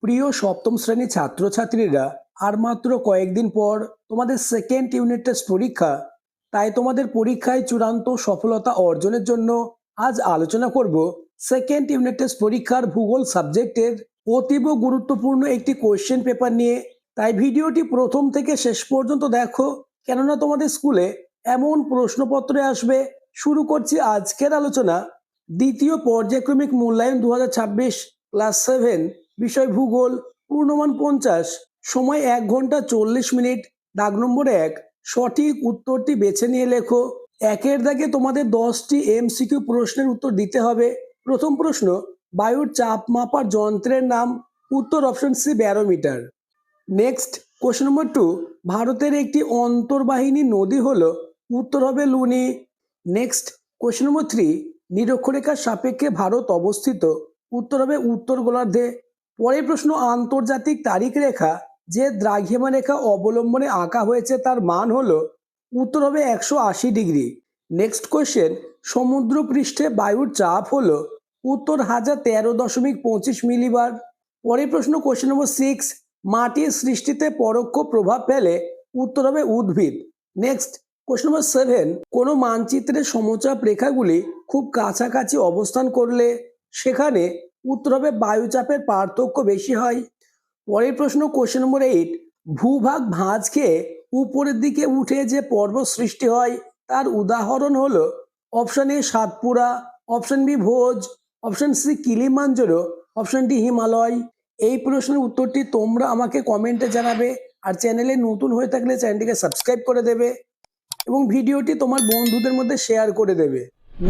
প্রিয় সপ্তম শ্রেণীর ছাত্রছাত্রীরা, আর মাত্র কয়েকদিন পর তোমাদের সেকেন্ড ইউনিট টেস্ট পরীক্ষা। তাই তোমাদের পরীক্ষায় চূড়ান্ত সফলতা অর্জনের জন্য আজ আলোচনা করব সেকেন্ড ইউনিট টেস্ট পরীক্ষার ভূগোল সাবজেক্টের অতীব গুরুত্বপূর্ণ একটি কোয়েশ্চেন পেপার নিয়ে। তাই ভিডিওটি প্রথম থেকে শেষ পর্যন্ত দেখো, কেননা তোমাদের স্কুলে এমন প্রশ্নপত্রে আসবে। শুরু করছি আজকের আলোচনা। দ্বিতীয় পর্যায়ক্রমিক মূল্যায়ন 2026 ক্লাস 7, বিষয় ভূগোল, পূর্ণমান 50, সময় 1 ঘন্টা 40 মিনিট। দাগ নম্বর 1, সঠিক উত্তরটি বেছে নিয়ে লেখো। একের দাগে তোমাদের 10টি এমসিকিউ প্রশ্নের উত্তর দিতে হবে। প্রথম প্রশ্ন, বায়ুর চাপ মাপার যন্ত্রের নাম? উত্তর option C, barometer. Next question number 2, ভারতের একটি অন্তর্বাহিনী নদী হলো? উত্তর হবে লুনি। নেক্সট কোশ্চেন নম্বর 3, নিরক্ষরেখার সাপেক্ষে ভারত অবস্থিত? উত্তর হবে উত্তর গোলার্ধে। পরের প্রশ্ন, আন্তর্জাতিক তারিখ রেখা যে দ্রাঘিমা রেখা অবলম্বনে আঁকা হয়েছে তার মান হলো? উত্তর হবে 180 ডিগ্রি। নেক্সট কোশ্চেন, সমুদ্র পৃষ্ঠে বায়ুর চাপ হলো? উত্তর 1013.25 মিলিবার। পরের প্রশ্ন কোশ্চেন নম্বর 6, মাটির সৃষ্টিতে পরোক্ষ প্রভাব ফেলে? উত্তর হবে উদ্ভিদ। নেক্সট কোশ্চেন নম্বর 7, কোনো মানচিত্রের সমচাপ রেখাগুলি খুব কাছাকাছি অবস্থান করলে সেখানে? উত্তর হবে বায়ুচাপের পার্থক্য বেশি হয়। পরের প্রশ্ন কোশ্চেন নম্বর 8, ভূভাগ ভাঁজ খেয়ে উপরের দিকে উঠে যে পর্বত সৃষ্টি হয় তার উদাহরণ হলো? Option A Satpura, option B Bhoj, option C Kilimanjaro, option D Himalaya. এই প্রশ্নের উত্তরটি তোমরা আমাকে কমেন্টে জানাবে, আর চ্যানেলে নতুন হয়ে থাকলে চ্যানেলটিকে সাবস্ক্রাইব করে দেবে এবং ভিডিওটি তোমার বন্ধুদের মধ্যে শেয়ার করে দেবে।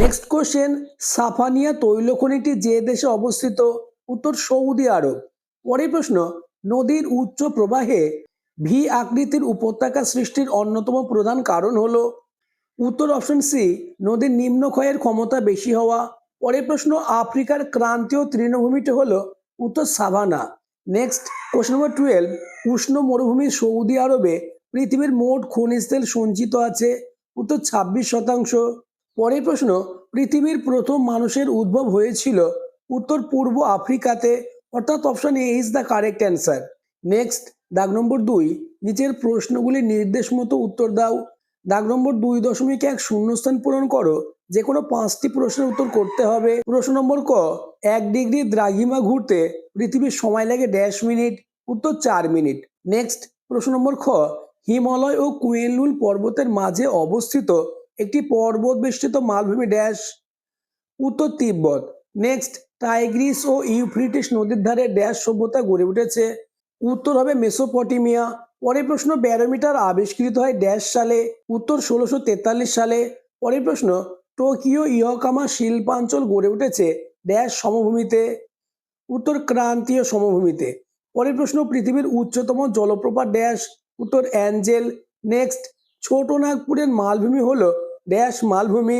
নেক্সট কোশ্চেন, সাফানিয়া তৈলখনিটি যে দেশে অবস্থিত? উত্তর সৌদি আরব। পরের প্রশ্ন, নদীর উচ্চ প্রবাহে ভি আকৃতির উপত্যকা সৃষ্টির অন্যতম প্রধান কারণ হলো? উত্তর অপশন সি, নদীর নিম্নক্ষয়ের ক্ষমতা বেশি হওয়া। পরের প্রশ্ন, আফ্রিকার ক্রান্তীয় তৃণভূমিটি হলো? উত্তর সাভানা। নেক্সট কোশ্চেন নম্বর 12, উষ্ণ মরুভূমি সৌদি আরবে পৃথিবীর মোট খনিজ তেল সঞ্চিত আছে? উত্তর 26%। পরের প্রশ্ন, পৃথিবীর প্রথম মানুষের উদ্ভব হয়েছিল? উত্তর পূর্ব আফ্রিকাতে, অর্থাৎ option A is the correct answer. Next দাগ নম্বর 2, নিচের প্রশ্নগুলি নির্দেশ মতো উত্তর দাও। দাগ নম্বর 2.1 শূন্যস্থান পূরণ করো। যে কোনো 5টি প্রশ্নের উত্তর করতে হবে। প্রশ্ন নম্বর ক, 1 ডিগ্রি দ্রাঘিমা ঘুরতে পৃথিবীর সময় লাগে ড্যাশ মিনিট? উত্তর 4 মিনিট। নেক্সট প্রশ্ন নম্বর খ, হিমালয় ও কুয়েনলুন পর্বতের মাঝে অবস্থিত একটি পর্বত বেষ্টিত মালভূমি ড্যাশ? উত্তর তিব্বত। নেক্সট, টাইগ্রিস ও ইউফ্রিটিস নদীর ধারে ড্যাশ সভ্যতা গড়ে উঠেছে? উত্তর হবে মেসোপটেমিয়া। পরের প্রশ্ন, ব্যারোমিটার আবিষ্কৃত হয় ড্যাশ সালে? উত্তর 1643 সালে। পরের প্রশ্ন, টোকিও ইয়োকামা শিল্পাঞ্চল গড়ে উঠেছে ড্যাশ সমভূমিতে? উত্তর ক্রান্তীয় সমভূমিতে। পরের প্রশ্ন, পৃথিবীর উচ্চতম জলপ্রপাত ড্যাশ? উত্তর অ্যাঞ্জেল। নেক্সট, ছোট নাগপুরের মালভূমি হলো ড্যাশ মালভূমি?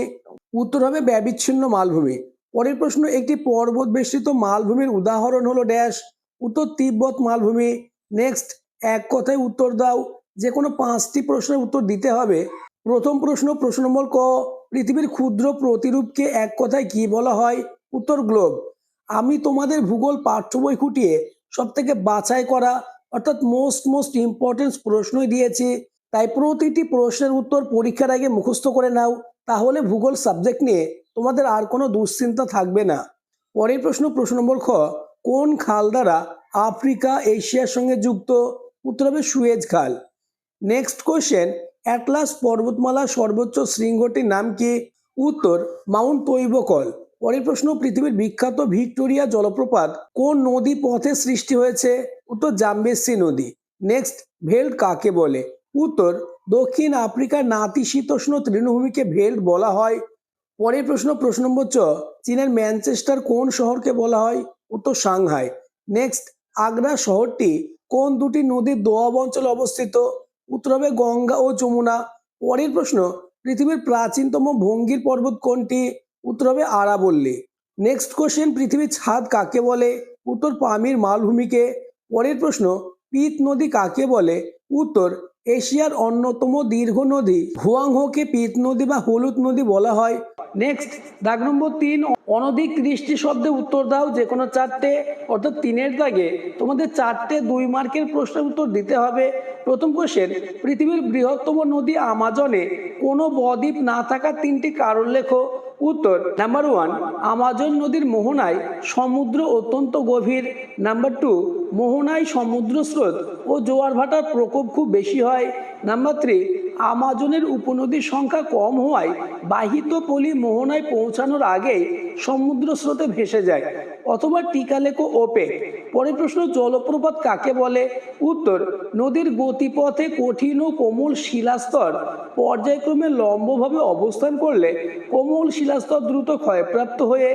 উত্তর হবে ব্যবিচ্ছিন্ন মালভূমি। পরের প্রশ্ন, একটি পর্বত বেষ্টিত মালভূমির উদাহরণ হলো ড্যাশ? উত্তর তিব্বত মালভূমি। নেক্সট, এক কথায় উত্তর দাও। যে কোনো 5টি প্রশ্নের উত্তর দিতে হবে। প্রথম প্রশ্ন, প্রশ্ন নম্বর ক, পৃথিবীর ক্ষুদ্র প্রতিরূপকে এক কথায় কি বলা হয়? উত্তর গ্লোব। আমি তোমাদের ভূগোল পাঠ্য বই খুঁটিয়ে সব থেকে বাছাই করা, অর্থাৎ মোস্ট ইম্পর্টেন্ট প্রশ্নই দিয়েছি। তাই প্রতিটি প্রশ্নের উত্তর পরীক্ষার আগে মুখস্থ করে নাও, তাহলে ভূগোল সাবজেক্ট নিয়ে তোমাদের আর কোনো দুশ্চিন্তা থাকবে না। পরের প্রশ্ন, প্রশ্ন নম্বর খ, কোন খাল দ্বারা আফ্রিকা এশিয়ার সঙ্গে যুক্ত? উত্তর হবে সুয়েজ খাল। নেক্সট কোশ্চেন, অ্যাটলাস পর্বতমালার সর্বোচ্চ শৃঙ্গটির নাম কি? উত্তর মাউন্ট তৈবকল। পরের প্রশ্ন, পৃথিবীর বিখ্যাত ভিক্টোরিয়া জলপ্রপাত কোন নদী পথে সৃষ্টি হয়েছে? উত্তর জাম্বেসি নদী। নেক্সট, ভেল্ট কাকে বলে? উত্তর দক্ষিণ আফ্রিকার নাতিশীতোষ্ণ তৃণভূমিকে ভেল্ট বলা হয়। পরের প্রশ্ন, প্রশ্ন নম্বর চ, চীনের ম্যানচেস্টার কোন শহরকে বলা হয়? উত্তর সাংহাই। নেক্সট, আগ্রা শহরটি কোন দুটি নদীর দোয়াব অঞ্চলে অবস্থিত? উত্তর হবে গঙ্গা ও যমুনা। পরের প্রশ্ন, পৃথিবীর প্রাচীনতম ভঙ্গির পর্বত কোনটি? উত্তর হবে আরাবল্লী। নেক্সট কোশ্চেন, পৃথিবীর ছাদ কাকে বলে? উত্তর পামির মালভূমিকে। পরের প্রশ্ন, পিত নদী কাকে বলে? উত্তর এশিয়ার অন্যতম দীর্ঘ নদী হুয়াংহোকে পিত নদী বা হলুদ নদী বলা হয়। নেক্সট, দাগ নম্বর 3, অনধিক 30টি শব্দে উত্তর দাও, যে কোনো 4টে, অর্থাৎ 3-এর দাগে তোমাদের 4টে 2 মার্কের প্রশ্নের উত্তর দিতে হবে। প্রথম কোশ্চেন, পৃথিবীর বৃহত্তম নদী আমাজনে কোনো বদ্বীপ না থাকার 3টি কারণ লেখো। উত্তর, নাম্বার 1, আমাজন নদীর মোহনায় সমুদ্র অত্যন্ত গভীর। নাম্বার 2, মোহনায় সমুদ্র স্রোত ও জোয়ার ভাটার প্রকোপ খুব বেশি হয়। নাম্বার 3, আমাজনের উপনদীর সংখ্যা কম হওয়ায় বাহিত পলি মোহনায় পৌঁছানোর আগেই সমুদ্র স্রোতে ভেসে যায়। অথবা টিকা লেখো ওপে। পরের প্রশ্ন, জলপ্রপাত কাকে বলে? উত্তর, নদীর গতিপথে কঠিন ও কোমল শিলাস্তর পর্যায়ক্রমে লম্বভাবে অবস্থান করলে কোমল শিলাস্তর দ্রুত ক্ষয়প্রাপ্ত হয়ে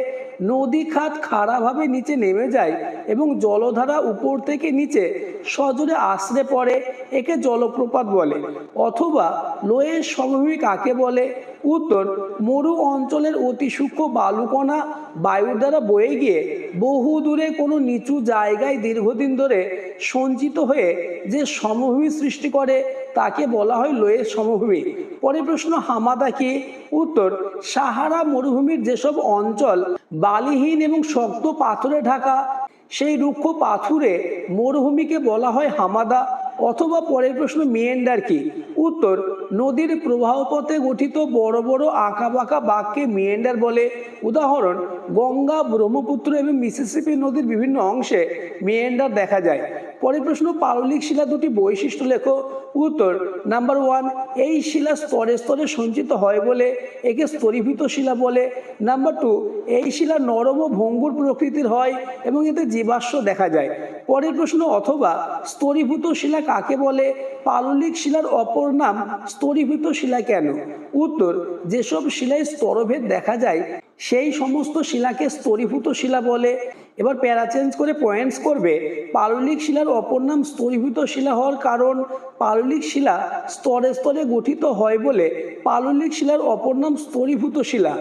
নদী খাত খাড়াভাবে নিচে নেমে যায় এবং জলধারা উপর থেকে নিচে সজোরে আছড়ে পড়ে, একে জলপ্রপাত বলে। অথবা লোয়ের সমভূমি কাকে বলে? উত্তর, মরু অঞ্চলের অতি সূক্ষ্ম বালুকণা বায়ুর দ্বারা বয়ে গিয়ে বহু দূরে কোনো নিচু জায়গায় দীর্ঘদিন ধরে সঞ্চিত হয়ে যে সমভূমি সৃষ্টি করে তাকে বলা হয় লোয়ের সমভূমি। পরের প্রশ্ন, হামাদা কি? উত্তর, সাহারা মরুভূমির যেসব অঞ্চল বালিহীন এবং শক্ত পাথরে ঢাকা সেই রুক্ষ পাথুরে মরুভূমিকে বলা হয় হামাদা। অথবা পরের প্রশ্ন, মিয়েন্ডার কি? উত্তর, নদীর প্রবাহ পথে গঠিত বড় বড় আঁকাবাঁকা বাঁককে মিয়েন্ডার বলে। উদাহরণ, গঙ্গা, ব্রহ্মপুত্র এবং মিসিসিপি নদীর বিভিন্ন অংশে মিয়েন্ডার দেখা যায়। পরের প্রশ্ন, পাললিক শিলা দুটি বৈশিষ্ট্য লেখো। উত্তর, নাম্বার 1, এই শিলা স্তরে স্তরে সঞ্চিত হয় বলে একে স্তরীভূত শিলা বলে। নাম্বার 2, এই শিলা নরম ও ভঙ্গুর প্রকৃতির হয় এবং এতে জীবাশ্ম দেখা যায়। পরের প্রশ্ন, অথবা স্তরীভূত শিলা কাকে বলে? পাললিক শিলার অপর নাম স্তরীভূত শিলা কেন? উত্তর, যেসব শিলায় স্তরভেদ দেখা যায় সেই সমস্ত শিলাকে স্তরীভূত শিলা বলে। এবার প্যারা চেঞ্জ করে পয়েন্টস করবে। পাললিক শিলার অপর নাম স্তরীভূত শিলা হওয়ার কারণ, পাললিক শিলা স্তরে স্তরে গঠিত হয় বলে পাললিক শিলার অপর নাম স্তরীভূত শিলা।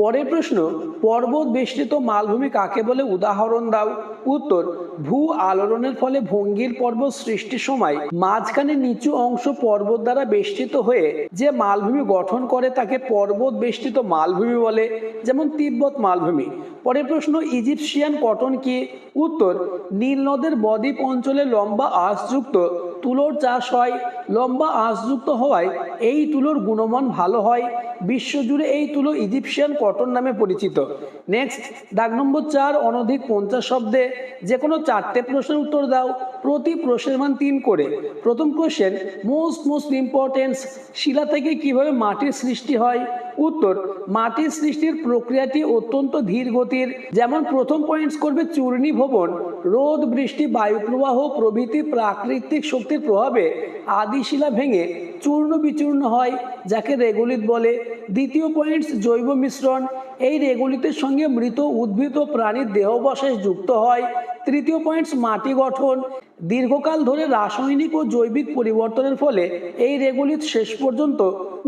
পরের প্রশ্ন, পর্বত বেষ্টিত মালভূমি কাকে বলে? উদাহরণ দাও। উত্তর, ভূ আলোড়নের ফলে ভঙ্গির পর্বত সৃষ্টির সময় মাঝখানে নিচু অংশ পর্বত দ্বারা বেষ্টিত হয়ে যে মালভূমি গঠন করে তাকে পর্বত বেষ্টিত মালভূমি বলে, যেমন তিব্বত মালভূমি। পরের প্রশ্ন, ইজিপশিয়ান কটন কি? উত্তর, নীল নদের বদ্বীপ অঞ্চলে লম্বা আঁশযুক্ত তুলোর চাষ হয়। লম্বা আঁশযুক্ত হওয়ায় এই তুলোর গুণমান ভালো হয়। বিশ্বজুড়ে এই তুলো ইজিপশিয়ান কটন নামে পরিচিত। নেক্সট, দাগ নম্বর 4, অনধিক 50 শব্দে যে কোনো 4টে প্রশ্নের উত্তর দাও, প্রতি প্রশ্নের মান 3 করে। প্রথম কোশ্চেন, মোস্ট ইম্পর্টেন্স, শিলা থেকে কিভাবে মাটির সৃষ্টি হয়? উত্তর, মাটির সৃষ্টির প্রক্রিয়াটি অত্যন্ত ধীর গতির। যেমন প্রথম পয়েন্টস করবে চূর্ণী ভবন, রোদ, বৃষ্টি, বায়ু প্রবাহ প্রভৃতি প্রাকৃতিক শক্তির প্রভাবে আদি শিলা ভেঙে চূর্ণ বিচূর্ণ হয়, যাকে রেগুলিত বলে। দ্বিতীয় পয়েন্টস জৈব মিশ্রণ, এই রেগুলিতের সঙ্গে মৃত উদ্ভিদ ও প্রাণীর দেহাবশেষ যুক্ত হয়। তৃতীয় পয়েন্টস মাটি গঠন, দীর্ঘকাল ধরে রাসায়নিক ও জৈবিক পরিবর্তনের ফলে এই রেগুলিত শেষ পর্যন্ত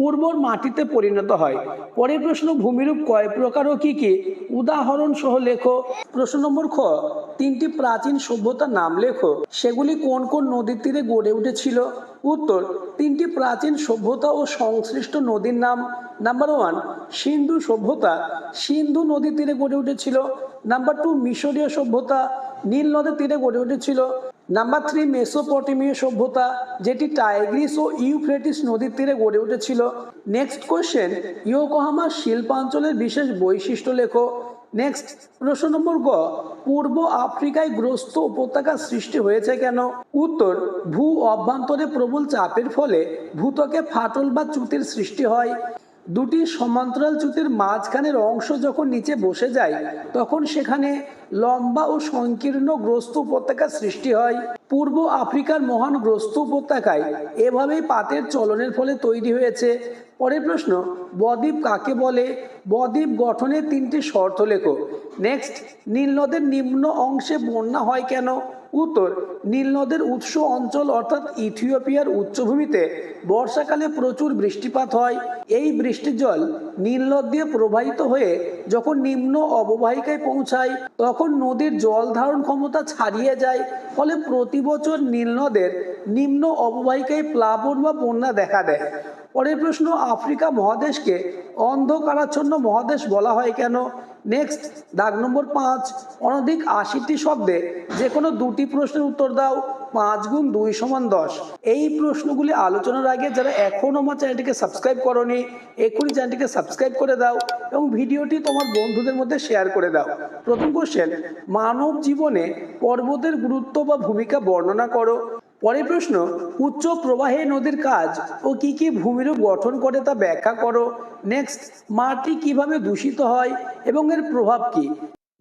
উর্বর মাটিতে পরিণত হয়। পরের প্রশ্ন, ভূমিরূপ কয় প্রকার ও কি কি? উদাহরণ সহ লেখো। প্রশ্ন নম্বর খ, 3টি প্রাচীন সভ্যতার নাম লেখো, সেগুলি কোন কোন নদীর তীরে গড়ে উঠেছিল? উত্তর, 3টি প্রাচীন সভ্যতা ও সংশ্লিষ্ট নদীর নাম। নাম্বার 1, সিন্ধু সভ্যতা, সিন্ধু নদীর তীরে গড়ে উঠেছিল। নাম্বার 2, মিশরীয় সভ্যতা, নীল নদের তীরে গড়ে উঠেছিল। নাম্বার 3, মেসোপটেমীয় সভ্যতা, যেটি টাইগ্রিস ও ইউফ্রেটিস নদীর তীরে গড়ে উঠেছিল। নেক্সট কোশ্চেন, ইয়োকোহামা শিল্পাঞ্চলের বিশেষ বৈশিষ্ট্য লেখো। নেক্সট, প্রশ্ন নম্বর গ, পূর্ব আফ্রিকায় গ্রস্ত উপত্যকা সৃষ্টি হয়েছে কেন? উত্তর, ভূ অভ্যন্তরে প্রবল চাপের ফলে ভূত্বকে ফাটল বা চ্যুতির সৃষ্টি হয়। দুটি সমান্তরাল চ্যুতির মাঝখানের অংশ যখন নিচে বসে যায় তখন সেখানে লম্বা ও সংকীর্ণ গ্রস্ত উপত্যকা সৃষ্টি হয়। পূর্ব আফ্রিকার মহান গ্রস্ত উপত্যকায় এভাবেই পাতের চলনের ফলে তৈরি হয়েছে। পরের প্রশ্ন, বদ্বীপ কাকে বলে? বদ্বীপ গঠনের 3টি শর্ত লেখো। নেক্সট, নীল নদের নিম্ন অংশে বন্যা হয় কেন? উত্তর, নীল নদের উৎস অঞ্চল অর্থাৎ ইথিওপিয়ার উচ্চভূমিতে বর্ষাকালে প্রচুর বৃষ্টিপাত হয়। এই বৃষ্টির জল নীল নদ দিয়ে প্রবাহিত হয়ে যখন নিম্ন অববাহিকায় পৌঁছায় তখন নদীর জল ধারণ ক্ষমতা ছাড়িয়ে যায়, ফলে প্রতি বছর নীল নদের নিম্ন অববাহিকায় প্লাবন বা বন্যা দেখা দেয়। পরের প্রশ্ন, আফ্রিকা মহাদেশকে অন্ধকারাচ্ছন্ন মহাদেশ বলা হয় কেন? নেক্সট, দাগ নম্বর 5, অনধিক 80টি শব্দে যে কোনো দুটি প্রশ্নের উত্তর দাও। 5 গুণ 2 সমান 10। এই প্রশ্নগুলি আলোচনার আগে যারা এখনো আমার চ্যানেলটিকে সাবস্ক্রাইব করোনি, এখনই চ্যানেলটিকে সাবস্ক্রাইব করে দাও এবং ভিডিওটি তোমার বন্ধুদের মধ্যে শেয়ার করে দাও। প্রথম কোশ্চেন, মানব জীবনে পর্বতের গুরুত্ব বা ভূমিকা বর্ণনা করো। পরের প্রশ্ন, উচ্চ প্রবাহে নদীর কাজ ও কি কি ভূমিরূপ গঠন করে তা ব্যাখ্যা করো। নেক্সট, মাটি কিভাবে দূষিত হয় এবং এর প্রভাব কি।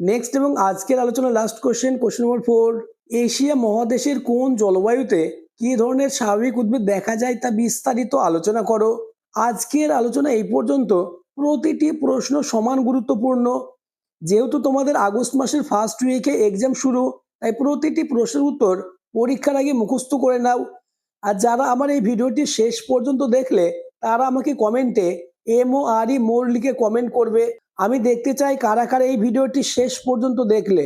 নেক্সট এবং আজকের আলোচনা last question, question number 4, Asia মহাদেশের কোন জলবায়ুতে কি ধরনের স্বাভাবিক উদ্ভিদ দেখা যায় তা বিস্তারিত আলোচনা করো। আজকের আলোচনা এই পর্যন্ত। প্রতিটি প্রশ্ন সমান গুরুত্বপূর্ণ। যেহেতু তোমাদের আগস্ট মাসের ফার্স্ট উইকে এক্সাম শুরু, তাই প্রতিটি প্রশ্নের উত্তর পরীক্ষার আগে মুখস্থ করে নাও। আর যারা আমার এই ভিডিওটি শেষ পর্যন্ত দেখলে তারা আমাকে কমেন্টে MORE মোর লিখে কমেন্ট করবে। আমি দেখতে চাই কারা কারা এই ভিডিওটি শেষ পর্যন্ত দেখলে।